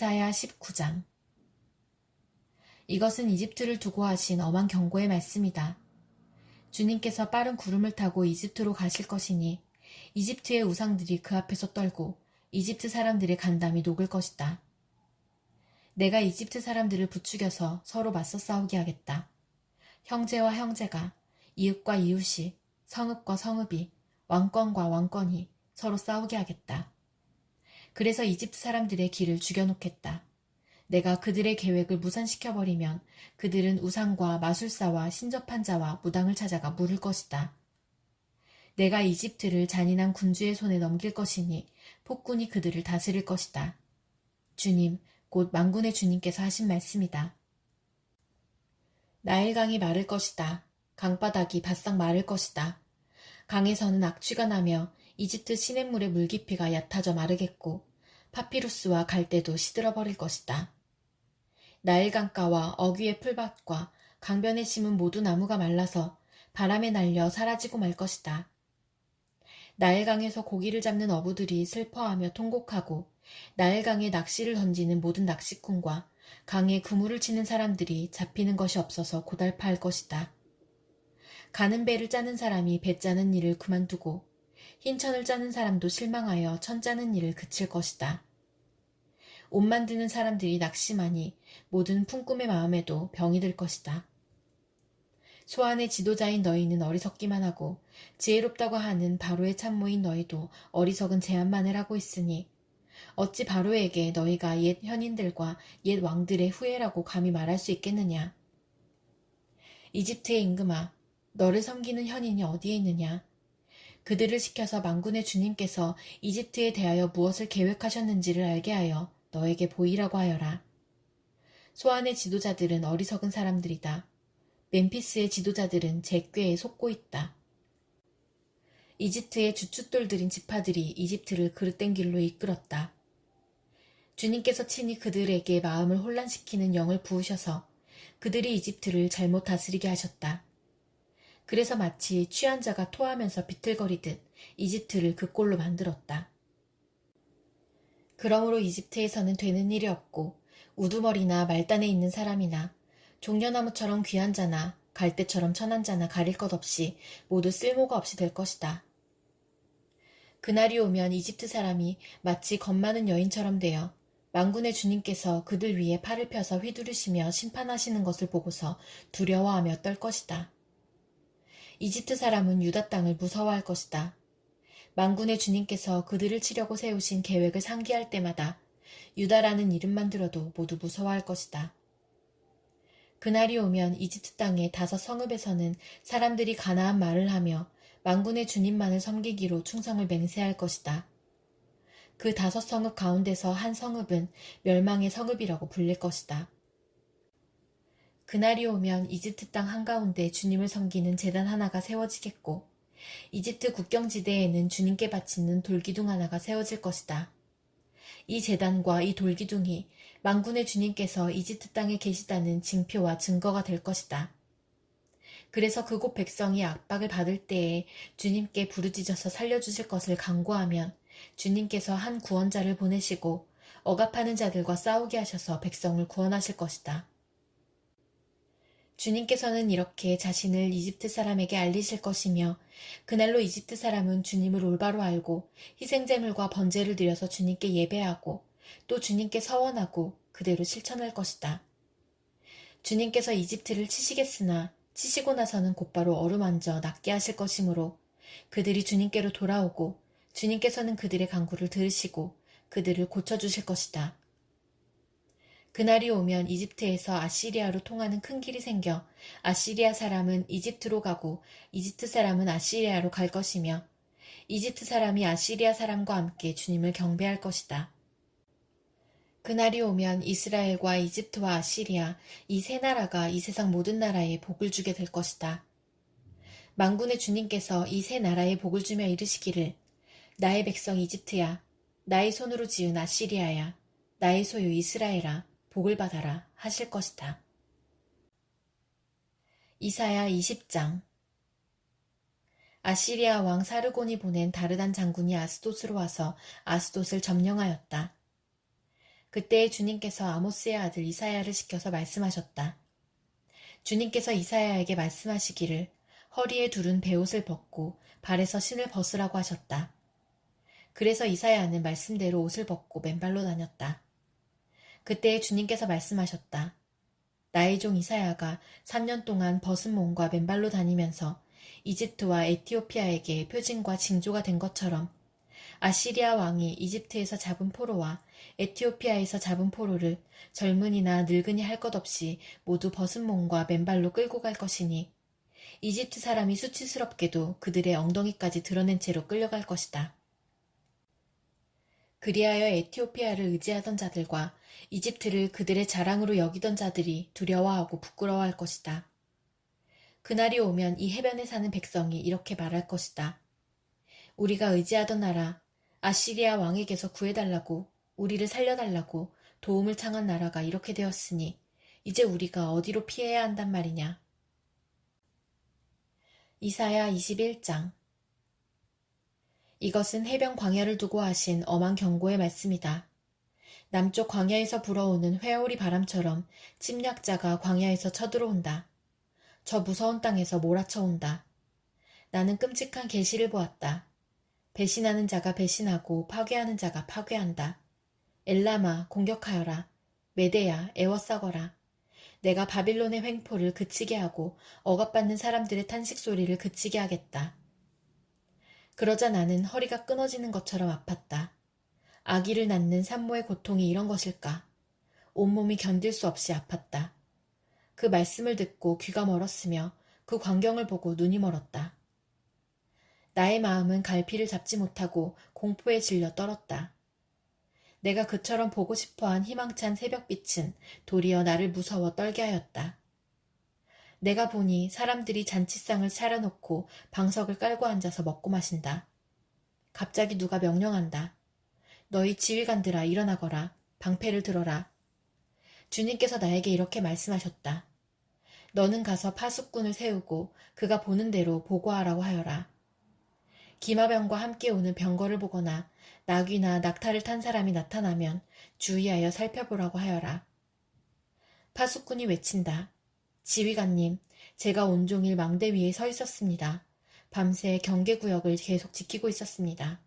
이사야 19장. 이것은 이집트를 두고 하신 엄한 경고의 말씀이다. 주님께서 빠른 구름을 타고 이집트로 가실 것이니 이집트의 우상들이 그 앞에서 떨고 이집트 사람들의 간담이 녹을 것이다. 내가 이집트 사람들을 부추겨서 서로 맞서 싸우게 하겠다. 형제와 형제가, 이웃과 이웃이, 성읍과 성읍이, 왕권과 왕권이 서로 싸우게 하겠다. 그래서 이집트 사람들의 길을 죽여놓겠다. 내가 그들의 계획을 무산시켜버리면 그들은 우상과 마술사와 신접한 자와 무당을 찾아가 물을 것이다. 내가 이집트를 잔인한 군주의 손에 넘길 것이니 폭군이 그들을 다스릴 것이다. 주님, 곧 만군의 주님께서 하신 말씀이다. 나일강이 마를 것이다. 강바닥이 바싹 마를 것이다. 강에서는 악취가 나며 이집트 시냇물의 물깊이가 얕아져 마르겠고 파피루스와 갈대도 시들어버릴 것이다. 나일강가와 어귀의 풀밭과 강변에 심은 모든 나무가 말라서 바람에 날려 사라지고 말 것이다. 나일강에서 고기를 잡는 어부들이 슬퍼하며 통곡하고 나일강에 낚시를 던지는 모든 낚시꾼과 강에 그물을 치는 사람들이 잡히는 것이 없어서 고달파할 것이다. 가는 배를 짜는 사람이 배 짜는 일을 그만두고 흰천을 짜는 사람도 실망하여 천 짜는 일을 그칠 것이다. 옷 만드는 사람들이 낙심하니 모든 품꿈의 마음에도 병이 들 것이다. 소안의 지도자인 너희는 어리석기만 하고 지혜롭다고 하는 바로의 참모인 너희도 어리석은 제안만을 하고 있으니 어찌 바로에게 너희가 옛 현인들과 옛 왕들의 후예라고 감히 말할 수 있겠느냐. 이집트의 임금아, 너를 섬기는 현인이 어디에 있느냐. 그들을 시켜서 만군의 주님께서 이집트에 대하여 무엇을 계획하셨는지를 알게 하여 너에게 보이라고 하여라. 소안의 지도자들은 어리석은 사람들이다. 멤피스의 지도자들은 제 꾀에 속고 있다. 이집트의 주춧돌들인 지파들이 이집트를 그릇된 길로 이끌었다. 주님께서 친히 그들에게 마음을 혼란시키는 영을 부으셔서 그들이 이집트를 잘못 다스리게 하셨다. 그래서 마치 취한 자가 토하면서 비틀거리듯 이집트를 그 꼴로 만들었다. 그러므로 이집트에서는 되는 일이 없고 우두머리나 말단에 있는 사람이나 종려나무처럼 귀한 자나 갈대처럼 천한 자나 가릴 것 없이 모두 쓸모가 없이 될 것이다. 그날이 오면 이집트 사람이 마치 겁 많은 여인처럼 되어 만군의 주님께서 그들 위에 팔을 펴서 휘두르시며 심판하시는 것을 보고서 두려워하며 떨 것이다. 이집트 사람은 유다 땅을 무서워할 것이다. 만군의 주님께서 그들을 치려고 세우신 계획을 상기할 때마다 유다라는 이름만 들어도 모두 무서워할 것이다. 그날이 오면 이집트 땅의 5 성읍에서는 사람들이 가나안 말을 하며 만군의 주님만을 섬기기로 충성을 맹세할 것이다. 그 5 성읍 가운데서 한 성읍은 멸망의 성읍이라고 불릴 것이다. 그날이 오면 이집트 땅 한가운데 주님을 섬기는 제단 하나가 세워지겠고 이집트 국경지대에는 주님께 바치는 돌기둥 하나가 세워질 것이다. 이 제단과 이 돌기둥이 만군의 주님께서 이집트 땅에 계시다는 징표와 증거가 될 것이다. 그래서 그곳 백성이 압박을 받을 때에 주님께 부르짖어서 살려주실 것을 간구하면 주님께서 한 구원자를 보내시고 억압하는 자들과 싸우게 하셔서 백성을 구원하실 것이다. 주님께서는 이렇게 자신을 이집트 사람에게 알리실 것이며 그날로 이집트 사람은 주님을 올바로 알고 희생제물과 번제를 드려서 주님께 예배하고 또 주님께 서원하고 그대로 실천할 것이다. 주님께서 이집트를 치시겠으나 치시고 나서는 곧바로 어루만져 낫게 하실 것이므로 그들이 주님께로 돌아오고 주님께서는 그들의 간구를 들으시고 그들을 고쳐주실 것이다. 그날이 오면 이집트에서 아시리아로 통하는 큰 길이 생겨 아시리아 사람은 이집트로 가고 이집트 사람은 아시리아로 갈 것이며 이집트 사람이 아시리아 사람과 함께 주님을 경배할 것이다. 그날이 오면 이스라엘과 이집트와 아시리아 이 세 나라가 이 세상 모든 나라에 복을 주게 될 것이다. 만군의 주님께서 이 세 나라에 복을 주며 이르시기를 나의 백성 이집트야, 나의 손으로 지은 아시리아야, 나의 소유 이스라엘아, 복을 받아라 하실 것이다. 이사야 20장. 아시리아 왕 사르곤이 보낸 다르단 장군이 아스돗으로 와서 아스돗을 점령하였다. 그때 주님께서 아모스의 아들 이사야를 시켜서 말씀하셨다. 주님께서 이사야에게 말씀하시기를 허리에 두른 베옷을 벗고 발에서 신을 벗으라고 하셨다. 그래서 이사야는 말씀대로 옷을 벗고 맨발로 다녔다. 그때 주님께서 말씀하셨다. 나의 종 이사야가 3년 동안 벗은 몸과 맨발로 다니면서 이집트와 에티오피아에게 표징과 징조가 된 것처럼 아시리아 왕이 이집트에서 잡은 포로와 에티오피아에서 잡은 포로를 젊은이나 늙은이 할 것 없이 모두 벗은 몸과 맨발로 끌고 갈 것이니 이집트 사람이 수치스럽게도 그들의 엉덩이까지 드러낸 채로 끌려갈 것이다. 그리하여 에티오피아를 의지하던 자들과 이집트를 그들의 자랑으로 여기던 자들이 두려워하고 부끄러워할 것이다. 그날이 오면 이 해변에 사는 백성이 이렇게 말할 것이다. 우리가 의지하던 나라 아시리아 왕에게서 구해달라고 우리를 살려달라고 도움을 청한 나라가 이렇게 되었으니 이제 우리가 어디로 피해야 한단 말이냐. 이사야 21장. 이것은 해변 광야를 두고 하신 엄한 경고의 말씀이다. 남쪽 광야에서 불어오는 회오리 바람처럼 침략자가 광야에서 쳐들어온다. 저 무서운 땅에서 몰아쳐온다. 나는 끔찍한 계시를 보았다. 배신하는 자가 배신하고 파괴하는 자가 파괴한다. 엘라마 공격하여라. 메대야 애워싸거라. 내가 바빌론의 횡포를 그치게 하고 억압받는 사람들의 탄식 소리를 그치게 하겠다. 그러자 나는 허리가 끊어지는 것처럼 아팠다. 아기를 낳는 산모의 고통이 이런 것일까? 온몸이 견딜 수 없이 아팠다. 그 말씀을 듣고 귀가 멀었으며 그 광경을 보고 눈이 멀었다. 나의 마음은 갈피를 잡지 못하고 공포에 질려 떨었다. 내가 그처럼 보고 싶어한 희망찬 새벽빛은 도리어 나를 무서워 떨게 하였다. 내가 보니 사람들이 잔치상을 차려놓고 방석을 깔고 앉아서 먹고 마신다. 갑자기 누가 명령한다. 너희 지휘관들아 일어나거라. 방패를 들어라. 주님께서 나에게 이렇게 말씀하셨다. 너는 가서 파수꾼을 세우고 그가 보는 대로 보고하라고 하여라. 기마병과 함께 오는 병거를 보거나 나귀나 낙타를 탄 사람이 나타나면 주의하여 살펴보라고 하여라. 파수꾼이 외친다. 지휘관님, 제가 온종일 망대 위에 서 있었습니다. 밤새 경계구역을 계속 지키고 있었습니다.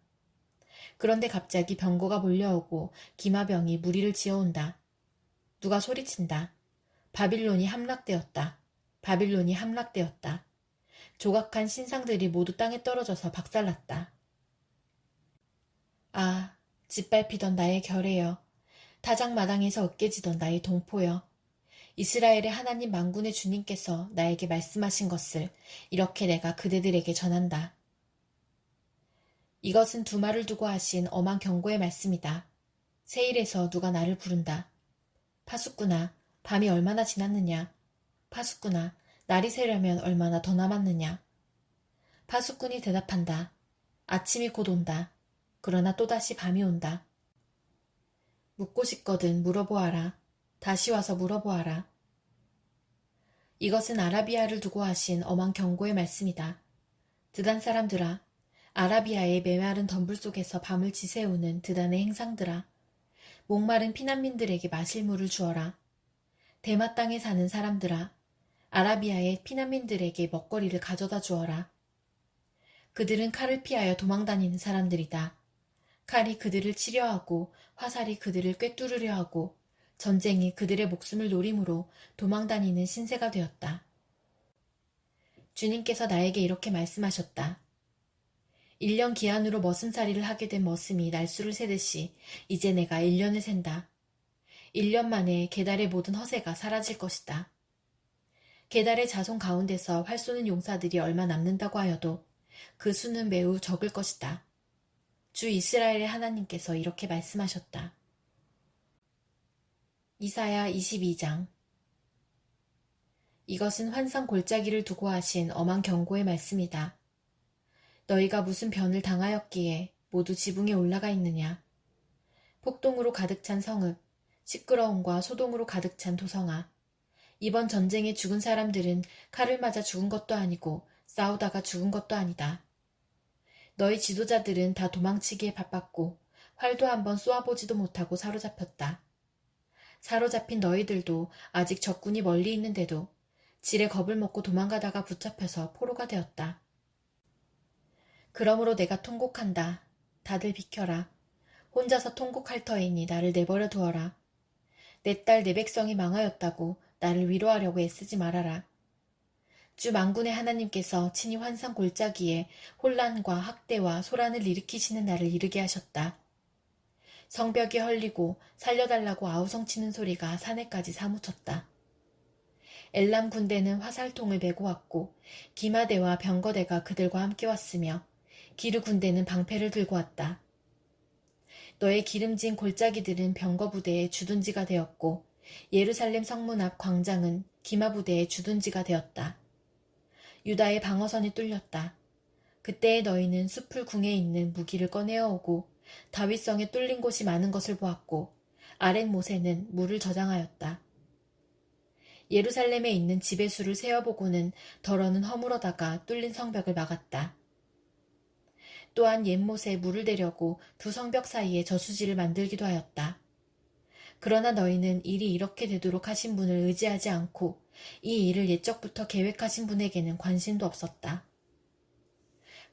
그런데 갑자기 병거가 몰려오고 기마병이 무리를 지어온다. 누가 소리친다. 바빌론이 함락되었다. 바빌론이 함락되었다. 조각한 신상들이 모두 땅에 떨어져서 박살났다. 아, 짓밟히던 나의 결의여. 타작마당에서 으깨지던 나의 동포여. 이스라엘의 하나님 만군의 주님께서 나에게 말씀하신 것을 이렇게 내가 그대들에게 전한다. 이것은 두말을 두고 하신 엄한 경고의 말씀이다. 세일에서 누가 나를 부른다. 파수꾼아, 밤이 얼마나 지났느냐. 파수꾼아, 날이 새려면 얼마나 더 남았느냐. 파수꾼이 대답한다. 아침이 곧 온다. 그러나 또다시 밤이 온다. 묻고 싶거든 물어보아라. 다시 와서 물어보아라. 이것은 아라비아를 두고 하신 엄한 경고의 말씀이다. 드단 사람들아, 아라비아의 메마른 덤불 속에서 밤을 지새우는 드단의 행상들아, 목마른 피난민들에게 마실 물을 주어라. 대마 땅에 사는 사람들아, 아라비아의 피난민들에게 먹거리를 가져다 주어라. 그들은 칼을 피하여 도망다니는 사람들이다. 칼이 그들을 치려하고 화살이 그들을 꿰뚫으려 하고 전쟁이 그들의 목숨을 노림으로 도망다니는 신세가 되었다. 주님께서 나에게 이렇게 말씀하셨다. 1년 기한으로 머슴살이를 하게 된 머슴이 날수를 세듯이 이제 내가 1년을 센다. 1년 만에 게달의 모든 허세가 사라질 것이다. 게달의 자손 가운데서 활 쏘는 용사들이 얼마 남는다고 하여도 그 수는 매우 적을 것이다. 주 이스라엘의 하나님께서 이렇게 말씀하셨다. 이사야 22장. 이것은 환상 골짜기를 두고 하신 엄한 경고의 말씀이다. 너희가 무슨 변을 당하였기에 모두 지붕에 올라가 있느냐. 폭동으로 가득 찬 성읍, 시끄러움과 소동으로 가득 찬 도성아. 이번 전쟁에 죽은 사람들은 칼을 맞아 죽은 것도 아니고 싸우다가 죽은 것도 아니다. 너희 지도자들은 다 도망치기에 바빴고 활도 한번 쏘아보지도 못하고 사로잡혔다. 사로잡힌 너희들도 아직 적군이 멀리 있는데도 질에 겁을 먹고 도망가다가 붙잡혀서 포로가 되었다. 그러므로 내가 통곡한다. 다들 비켜라. 혼자서 통곡할 터이니 나를 내버려 두어라. 내 딸 내 백성이 망하였다고 나를 위로하려고 애쓰지 말아라. 주 만군의 하나님께서 친히 환상 골짜기에 혼란과 학대와 소란을 일으키시는 날을 이르게 하셨다. 성벽이 헐리고 살려달라고 아우성치는 소리가 산에까지 사무쳤다. 엘람 군대는 화살통을 메고 왔고 기마대와 병거대가 그들과 함께 왔으며 기르 군대는 방패를 들고 왔다. 너의 기름진 골짜기들은 병거 부대의 주둔지가 되었고 예루살렘 성문 앞 광장은 기마 부대의 주둔지가 되었다. 유다의 방어선이 뚫렸다. 그때의 너희는 숲을 궁에 있는 무기를 꺼내어 오고 다윗성에 뚫린 곳이 많은 것을 보았고 아랫 모세는 물을 저장하였다. 예루살렘에 있는 집의 수를 세어보고는 덜어는 허물어다가 뚫린 성벽을 막았다. 또한 옛못에 물을 대려고 두 성벽 사이에 저수지를 만들기도 하였다. 그러나 너희는 일이 이렇게 되도록 하신 분을 의지하지 않고 이 일을 옛적부터 계획하신 분에게는 관심도 없었다.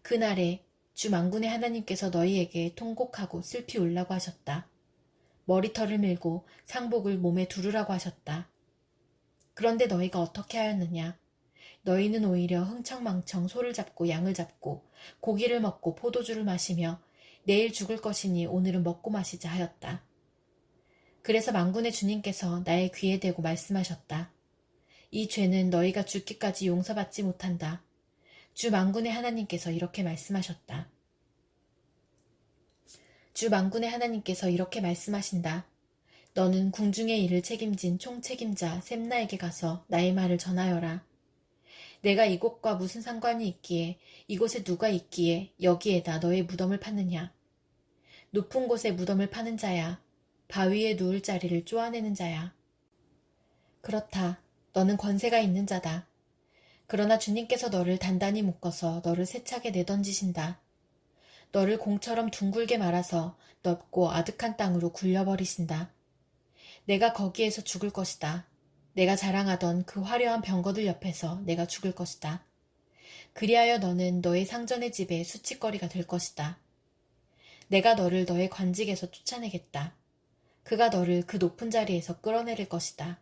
그날에 주 만군의 하나님께서 너희에게 통곡하고 슬피 울라고 하셨다. 머리털을 밀고 상복을 몸에 두르라고 하셨다. 그런데 너희가 어떻게 하였느냐? 너희는 오히려 흥청망청 소를 잡고 양을 잡고 고기를 먹고 포도주를 마시며 내일 죽을 것이니 오늘은 먹고 마시자 하였다. 그래서 만군의 주님께서 나의 귀에 대고 말씀하셨다. 이 죄는 너희가 죽기까지 용서받지 못한다. 주 만군의 하나님께서 이렇게 말씀하셨다. 주 만군의 하나님께서 이렇게 말씀하신다. 너는 궁중의 일을 책임진 총책임자 셈나에게 가서 나의 말을 전하여라. 내가 이곳과 무슨 상관이 있기에 이곳에 누가 있기에 여기에다 너의 무덤을 파느냐. 높은 곳에 무덤을 파는 자야. 바위에 누울 자리를 쪼아내는 자야. 그렇다. 너는 권세가 있는 자다. 그러나 주님께서 너를 단단히 묶어서 너를 세차게 내던지신다. 너를 공처럼 둥글게 말아서 넓고 아득한 땅으로 굴려버리신다. 내가 거기에서 죽을 것이다. 내가 자랑하던 그 화려한 병거들 옆에서 내가 죽을 것이다. 그리하여 너는 너의 상전의 집에 수치거리가 될 것이다. 내가 너를 너의 관직에서 쫓아내겠다. 그가 너를 그 높은 자리에서 끌어내릴 것이다.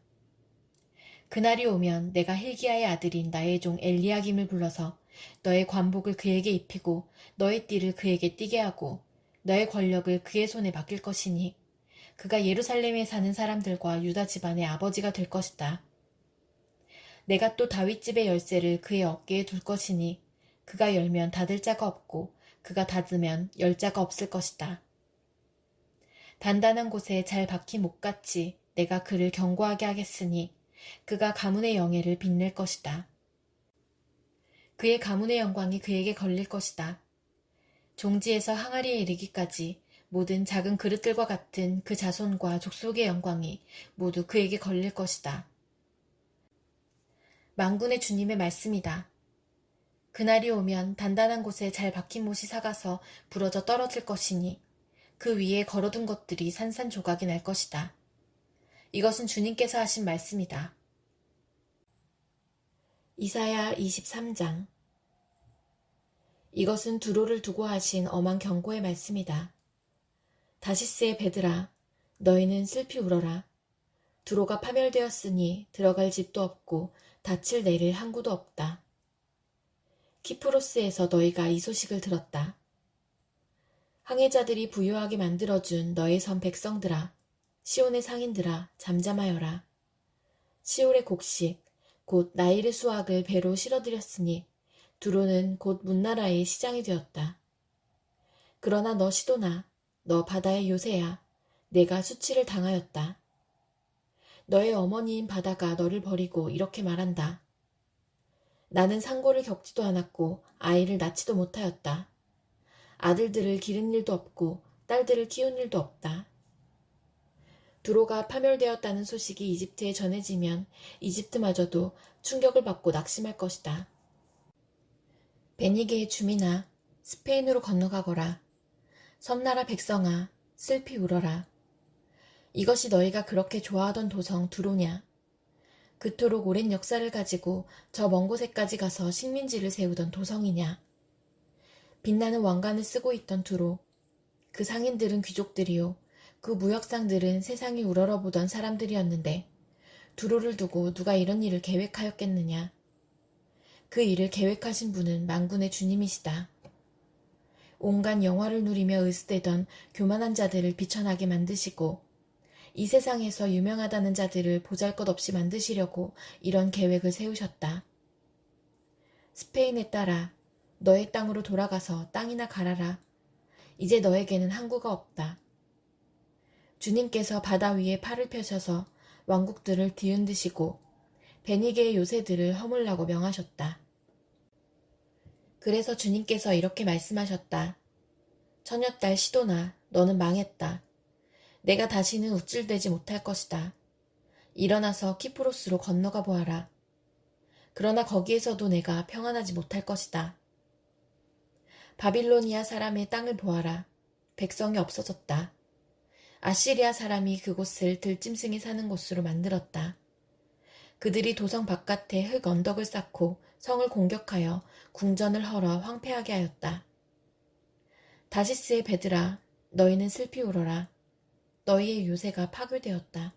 그날이 오면 내가 힐기야의 아들인 나의 종 엘리야김을 불러서 너의 관복을 그에게 입히고 너의 띠를 그에게 띠게 하고 너의 권력을 그의 손에 맡길 것이니 그가 예루살렘에 사는 사람들과 유다 집안의 아버지가 될 것이다. 내가 또 다윗 집의 열쇠를 그의 어깨에 둘 것이니 그가 열면 닫을 자가 없고 그가 닫으면 열 자가 없을 것이다. 단단한 곳에 잘 박힌 목같이 내가 그를 견고하게 하겠으니 그가 가문의 영예를 빛낼 것이다. 그의 가문의 영광이 그에게 걸릴 것이다. 종지에서 항아리에 이르기까지 모든 작은 그릇들과 같은 그 자손과 족속의 영광이 모두 그에게 걸릴 것이다. 만군의 주님의 말씀이다. 그날이 오면 단단한 곳에 잘 박힌 못이 삭아서 부러져 떨어질 것이니 그 위에 걸어둔 것들이 산산조각이 날 것이다. 이것은 주님께서 하신 말씀이다. 이사야 23장. 이것은 두로를 두고 하신 엄한 경고의 말씀이다. 다시스의 배들아, 너희는 슬피 울어라. 두로가 파멸되었으니 들어갈 집도 없고 닫힐 내릴 항구도 없다. 키프로스에서 너희가 이 소식을 들었다. 항해자들이 부유하게 만들어준 너의 섬 백성들아, 시온의 상인들아, 잠잠하여라. 시올의 곡식, 곧 나일의 수확을 배로 실어들였으니 두로는 곧 문나라의 시장이 되었다. 그러나 너 시도나, 너 바다의 요새야, 내가 수치를 당하였다. 너의 어머니인 바다가 너를 버리고 이렇게 말한다. 나는 상고를 겪지도 않았고 아이를 낳지도 못하였다. 아들들을 기른 일도 없고 딸들을 키운 일도 없다. 두로가 파멸되었다는 소식이 이집트에 전해지면 이집트마저도 충격을 받고 낙심할 것이다. 베니게의 주민아, 스페인으로 건너가거라. 섬나라 백성아, 슬피 울어라. 이것이 너희가 그렇게 좋아하던 도성 두로냐. 그토록 오랜 역사를 가지고 저 먼 곳에까지 가서 식민지를 세우던 도성이냐. 빛나는 왕관을 쓰고 있던 두로. 그 상인들은 귀족들이요. 그 무역상들은 세상이 우러러보던 사람들이었는데 두로를 두고 누가 이런 일을 계획하였겠느냐. 그 일을 계획하신 분은 만군의 주님이시다. 온갖 영화를 누리며 으스대던 교만한 자들을 비천하게 만드시고 이 세상에서 유명하다는 자들을 보잘것없이 만드시려고 이런 계획을 세우셨다. 스페인에 따라 너의 땅으로 돌아가서 땅이나 갈아라. 이제 너에게는 항구가 없다. 주님께서 바다 위에 팔을 펴셔서 왕국들을 뒤흔드시고 베니게의 요새들을 허물라고 명하셨다. 그래서 주님께서 이렇게 말씀하셨다. 처녀딸 시도나 너는 망했다. 내가 다시는 우쭐대지 못할 것이다. 일어나서 키프로스로 건너가 보아라. 그러나 거기에서도 내가 평안하지 못할 것이다. 바빌로니아 사람의 땅을 보아라. 백성이 없어졌다. 아시리아 사람이 그곳을 들짐승이 사는 곳으로 만들었다. 그들이 도성 바깥에 흙 언덕을 쌓고 성을 공격하여 궁전을 헐어 황폐하게 하였다. 다시스의 배들아, 너희는 슬피 울어라. 너희의 요새가 파괴되었다.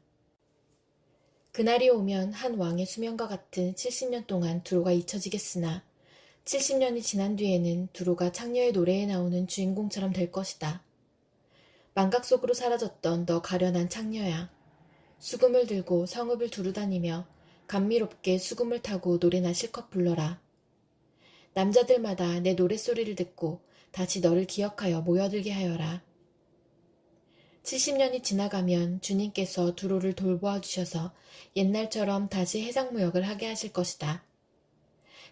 그날이 오면 한 왕의 수명과 같은 70년 동안 두로가 잊혀지겠으나 70년이 지난 뒤에는 두로가 창녀의 노래에 나오는 주인공처럼 될 것이다. 망각 속으로 사라졌던 너 가련한 창녀야. 수금을 들고 성읍을 두루다니며 감미롭게 수금을 타고 노래나 실컷 불러라. 남자들마다 내 노랫소리를 듣고 다시 너를 기억하여 모여들게 하여라. 70년이 지나가면 주님께서 두로를 돌보아 주셔서 옛날처럼 다시 해상무역을 하게 하실 것이다.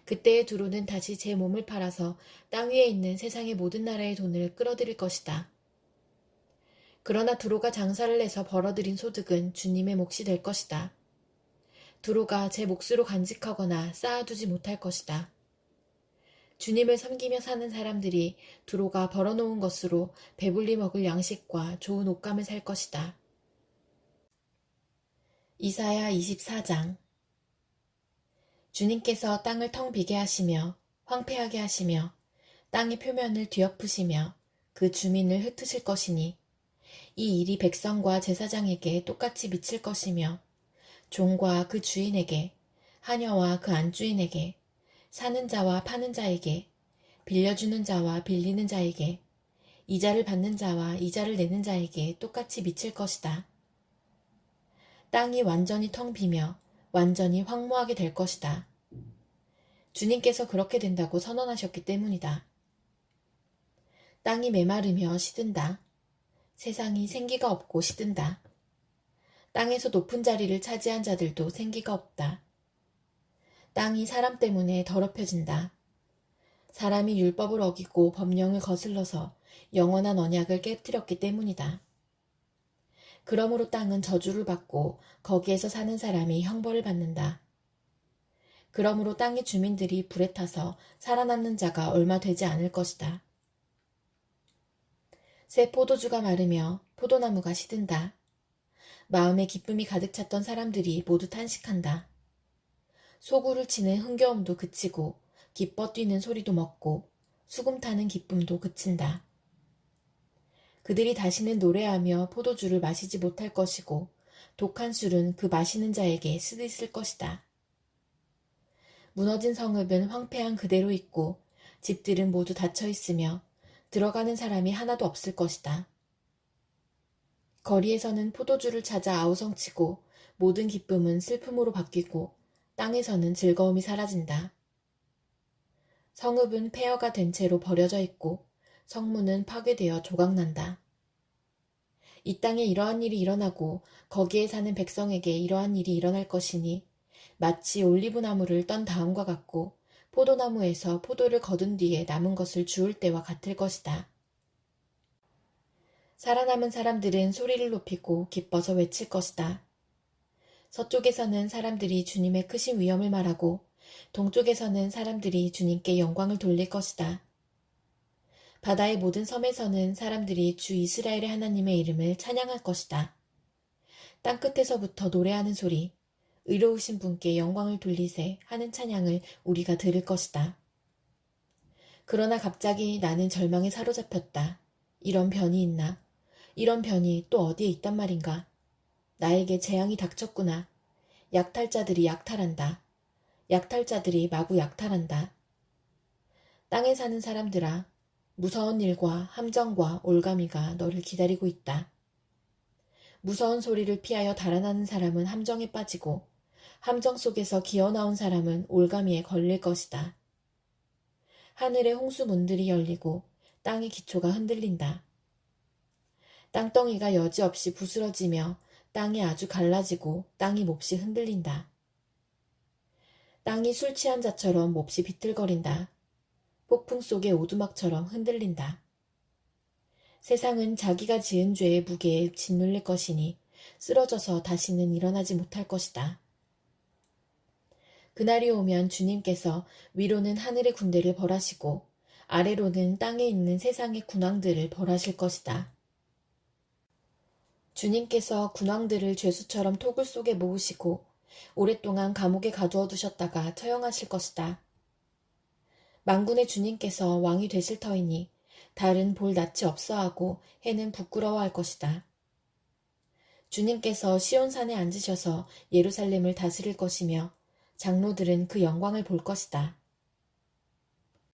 그때의 두로는 다시 제 몸을 팔아서 땅 위에 있는 세상의 모든 나라의 돈을 끌어들일 것이다. 그러나 두로가 장사를 해서 벌어들인 소득은 주님의 몫이 될 것이다. 두로가 제 몫으로 간직하거나 쌓아두지 못할 것이다. 주님을 섬기며 사는 사람들이 두로가 벌어놓은 것으로 배불리 먹을 양식과 좋은 옷감을 살 것이다. 이사야 24장. 주님께서 땅을 텅 비게 하시며 황폐하게 하시며 땅의 표면을 뒤엎으시며 그 주민을 흩으실 것이니 이 일이 백성과 제사장에게 똑같이 미칠 것이며 종과 그 주인에게 하녀와 그 안주인에게 사는 자와 파는 자에게 빌려주는 자와 빌리는 자에게 이자를 받는 자와 이자를 내는 자에게 똑같이 미칠 것이다. 땅이 완전히 텅 비며 완전히 황무하게 될 것이다. 주님께서 그렇게 된다고 선언하셨기 때문이다. 땅이 메마르며 시든다. 세상이 생기가 없고 시든다. 땅에서 높은 자리를 차지한 자들도 생기가 없다. 땅이 사람 때문에 더럽혀진다. 사람이 율법을 어기고 법령을 거슬러서 영원한 언약을 깨뜨렸기 때문이다. 그러므로 땅은 저주를 받고 거기에서 사는 사람이 형벌을 받는다. 그러므로 땅의 주민들이 불에 타서 살아남는 자가 얼마 되지 않을 것이다. 새 포도주가 마르며 포도나무가 시든다. 마음에 기쁨이 가득 찼던 사람들이 모두 탄식한다. 소구를 치는 흥겨움도 그치고 기뻐 뛰는 소리도 멎고 수금 타는 기쁨도 그친다. 그들이 다시는 노래하며 포도주를 마시지 못할 것이고 독한 술은 그 마시는 자에게 쓰디쓸 것이다. 무너진 성읍은 황폐한 그대로 있고 집들은 모두 닫혀 있으며 들어가는 사람이 하나도 없을 것이다. 거리에서는 포도주를 찾아 아우성치고 모든 기쁨은 슬픔으로 바뀌고 땅에서는 즐거움이 사라진다. 성읍은 폐허가 된 채로 버려져 있고 성문은 파괴되어 조각난다. 이 땅에 이러한 일이 일어나고 거기에 사는 백성에게 이러한 일이 일어날 것이니 마치 올리브나무를 떤 다음과 같고 포도나무에서 포도를 거둔 뒤에 남은 것을 주울 때와 같을 것이다. 살아남은 사람들은 소리를 높이고 기뻐서 외칠 것이다. 서쪽에서는 사람들이 주님의 크신 위엄을 말하고 동쪽에서는 사람들이 주님께 영광을 돌릴 것이다. 바다의 모든 섬에서는 사람들이 주 이스라엘의 하나님의 이름을 찬양할 것이다. 땅끝에서부터 노래하는 소리, 의로우신 분께 영광을 돌리세 하는 찬양을 우리가 들을 것이다. 그러나 갑자기 나는 절망에 사로잡혔다. 이런 변이 있나? 이런 변이 또 어디에 있단 말인가? 나에게 재앙이 닥쳤구나. 약탈자들이 약탈한다. 약탈자들이 마구 약탈한다. 땅에 사는 사람들아, 무서운 일과 함정과 올가미가 너를 기다리고 있다. 무서운 소리를 피하여 달아나는 사람은 함정에 빠지고 함정 속에서 기어나온 사람은 올가미에 걸릴 것이다. 하늘의 홍수문들이 열리고 땅의 기초가 흔들린다. 땅덩이가 여지없이 부스러지며 땅이 아주 갈라지고 땅이 몹시 흔들린다. 땅이 술 취한 자처럼 몹시 비틀거린다. 폭풍 속의 오두막처럼 흔들린다. 세상은 자기가 지은 죄의 무게에 짓눌릴 것이니 쓰러져서 다시는 일어나지 못할 것이다. 그날이 오면 주님께서 위로는 하늘의 군대를 벌하시고 아래로는 땅에 있는 세상의 군왕들을 벌하실 것이다. 주님께서 군왕들을 죄수처럼 토굴 속에 모으시고 오랫동안 감옥에 가두어 두셨다가 처형하실 것이다. 만군의 주님께서 왕이 되실 터이니 달은 볼 낯이 없어하고 해는 부끄러워할 것이다. 주님께서 시온산에 앉으셔서 예루살렘을 다스릴 것이며 장로들은 그 영광을 볼 것이다.